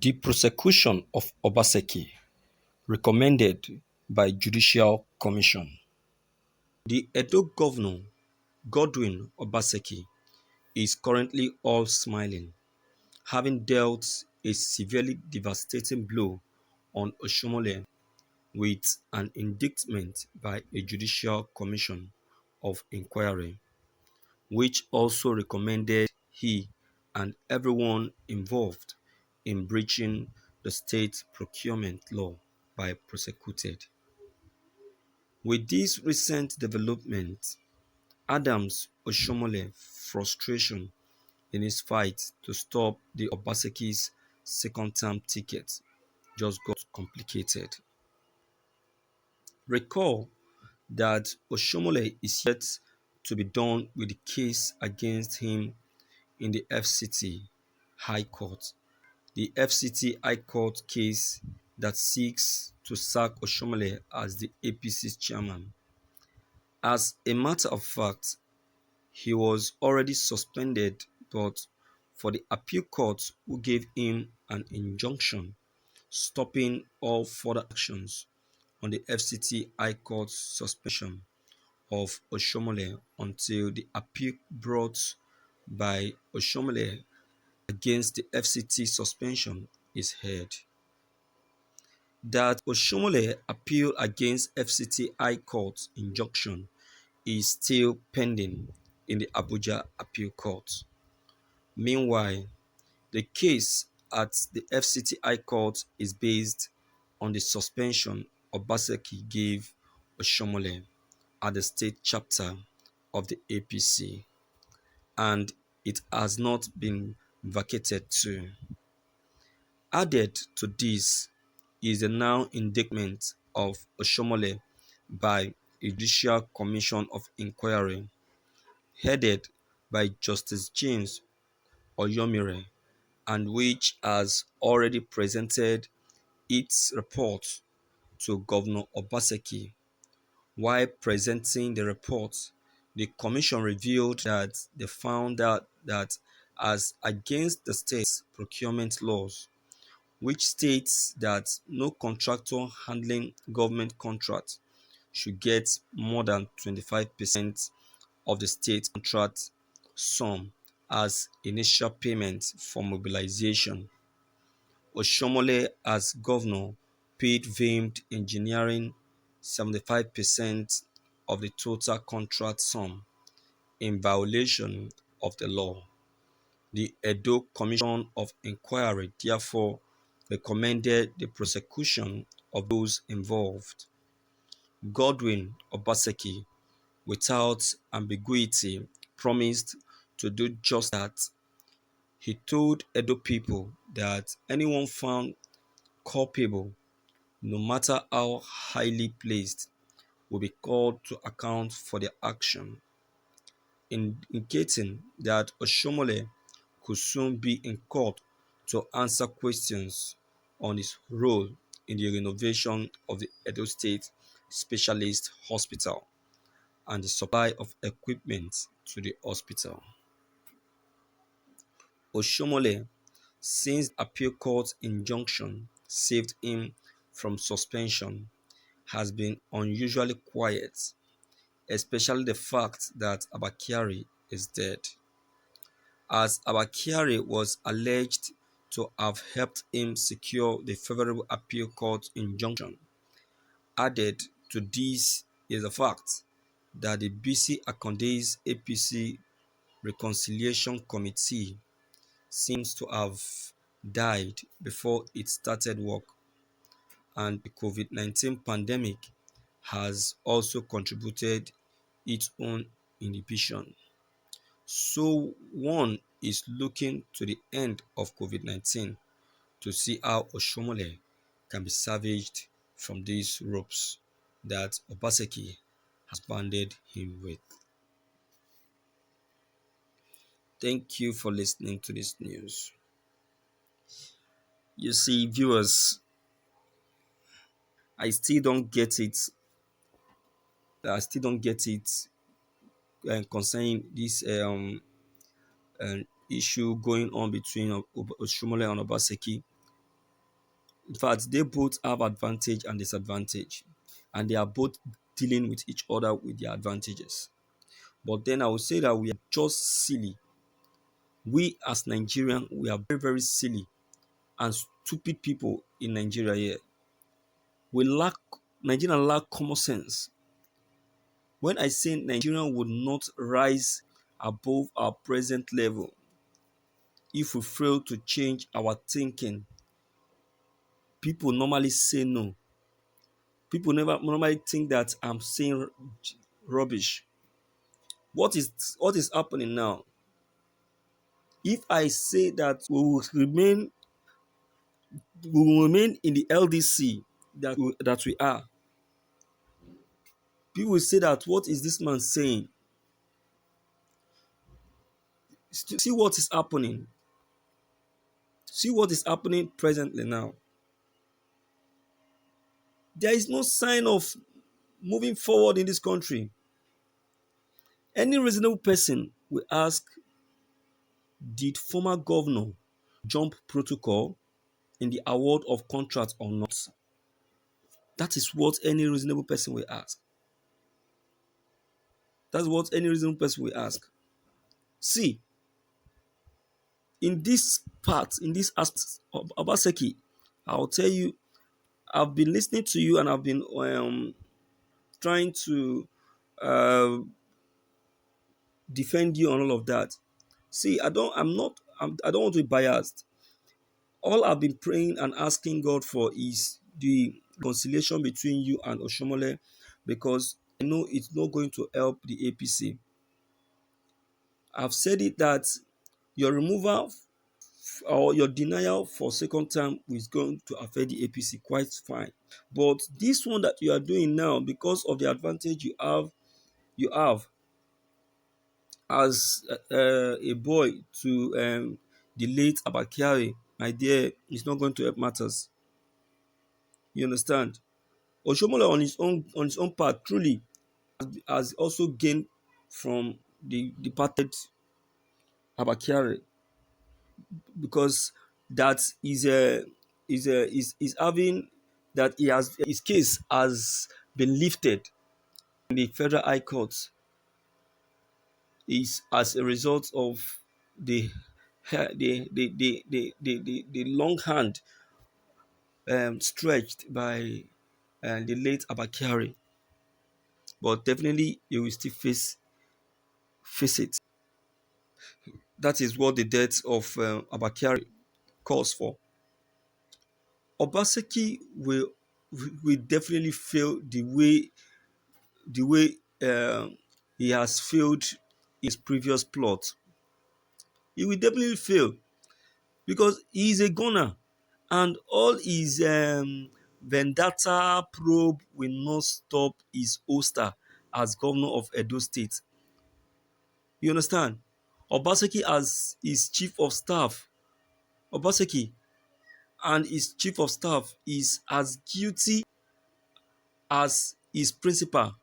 The prosecution of Obaseki, recommended by Judicial Commission. The Edo governor, Godwin Obaseki, is currently all smiling, having dealt a severely devastating blow on Oshomole with an indictment by a Judicial Commission of Inquiry, which also recommended he and everyone involved in breaching the state procurement law be prosecuted. With this recent development, Adams Oshomole's frustration in his fight to stop the Obaseki's second-term ticket just got complicated. Recall that Oshomole is yet to be done with the case against him in the FCT High Court. The FCT High Court case that seeks to sack Oshomole as the APC's chairman. As a matter of fact, he was already suspended, but for the appeal court who gave him an injunction stopping all further actions on the FCT High Court's suspension of Oshomole until the appeal brought by Oshomole against the FCT suspension is heard. That Oshomole appeal against FCT High Court injunction is still pending in the Abuja Appeal Court. Meanwhile, the case at the FCT High Court is based on the suspension Obaseki gave Oshomole at the state chapter of the APC, and it has not been vacated too. Added to this is the now indictment of Oshomole by a Judicial Commission of Inquiry headed by Justice James Oyomire, and which has already presented its report to Governor Obaseki. While presenting the report, the commission revealed that they found out that as against the state's procurement laws, which states that no contractor handling government contracts should get more than 25% of the state contract sum as initial payment for mobilization. Oshomole, as governor, paid Vamed Engineering 75% of the total contract sum in violation of the law. The Edo Commission of Inquiry therefore recommended the prosecution of those involved. Godwin Obaseki, without ambiguity, promised to do just that. He told Edo people that anyone found culpable, no matter how highly placed, will be called to account for their action, indicating that Oshomole could soon be in court to answer questions on his role in the renovation of the Edo State Specialist Hospital and the supply of equipment to the hospital. Oshomole, since the appeal court injunction saved him from suspension, has been unusually quiet, especially the fact that Abakari is dead, as Abakari was alleged to have helped him secure the favorable appeal court injunction. Added to this is the fact that the BC Akonde's APC Reconciliation Committee seems to have died before it started work, and the COVID-19 pandemic has also contributed its own inhibition. So one is looking to the end of COVID-19 to see how Oshomole can be salvaged from these ropes that Obaseki has banded him with. Thank you for listening to this news. You see, viewers, I still don't get it. I still don't get it concerning this issue going on between Oshomole and Obaseki. In fact, they both have advantage and disadvantage, and they are both dealing with each other with their advantages. But then I would say that we are just silly. We as Nigerians, we are very, very silly and stupid people in Nigeria here. We lack Nigerians lack common sense. When I say Nigerian would not rise above our present level if we fail to change our thinking, people normally say no. People never normally think that I'm saying rubbish. What is happening now? If I say that we will remain in the LDC that we are, people will say that what is this man saying? See what is happening. See what is happening presently now. There is no sign of moving forward in this country. Any reasonable person will ask, did former governor jump protocol in the award of contract or not? That is what any reasonable person will ask. That's what any reasonable person will ask. See, in this part, in this aspect of Obaseki, I'll tell you, I've been listening to you and I've been trying to uh, defend you on all of that. See, I don't want to be biased. All I've been praying and asking God for is the reconciliation between you and Oshomole, because I know it's not going to help the APC. I've said it that your removal or your denial for second term is going to affect the APC quite fine. But this one that you are doing now, because of the advantage you have as a boy to the late Abakiari, my dear, it's not going to help matters. You understand? Oshomole on his own part truly has also gained from the departed Abakiari, because that is having that he has his case has been lifted in the federal high court is as a result of the the long hand stretched by the late Abakiari, but definitely you will still face it. That is what the death of Abakiari calls for. Obaseki will definitely fail the way he has failed his previous plot. He will definitely fail because he is a gunner, and all his vendetta probe will not stop his holster as governor of Edo State. You understand? Obaseki as his chief of staff, Obaseki and his chief of staff is as guilty as his principal,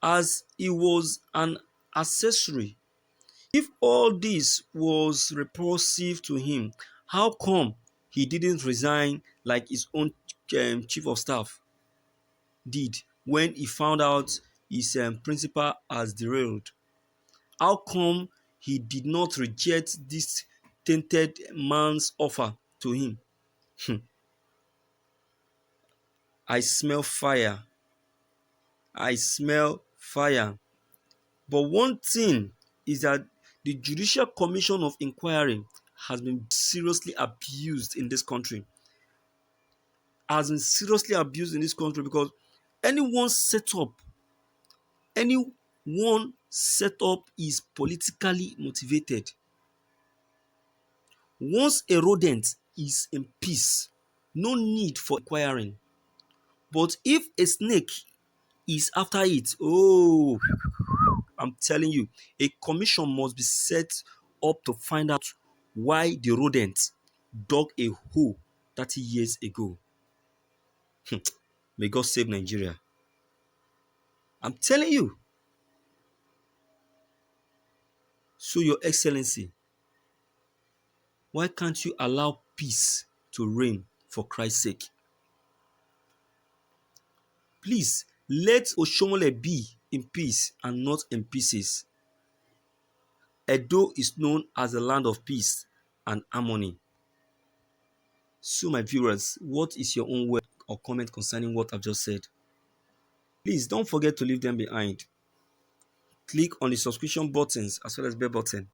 as he was an accessory. If all this was repulsive to him, how come he didn't resign like his own chief of staff did when he found out his principal has derailed? How come he did not reject this tainted man's offer to him? I smell fire. I smell fire. But one thing is that the Judicial Commission of Inquiry has been seriously abused in this country. Has been seriously abused in this country because anyone set up, anyone set up is politically motivated. Once a rodent is in peace, no need for inquiring. But if a snake is after it, oh, I'm telling you, a commission must be set up to find out why the rodent dug a hole 30 years ago. May God save Nigeria. I'm telling you. So, Your Excellency, why can't you allow peace to reign for Christ's sake. Please, let Oshomole be in peace and not in pieces. Edo is known as the land of peace and harmony. So, my viewers, what is your own word or comment concerning what I've just said? Please don't forget to leave them behind. Click on the subscription buttons as well as bell button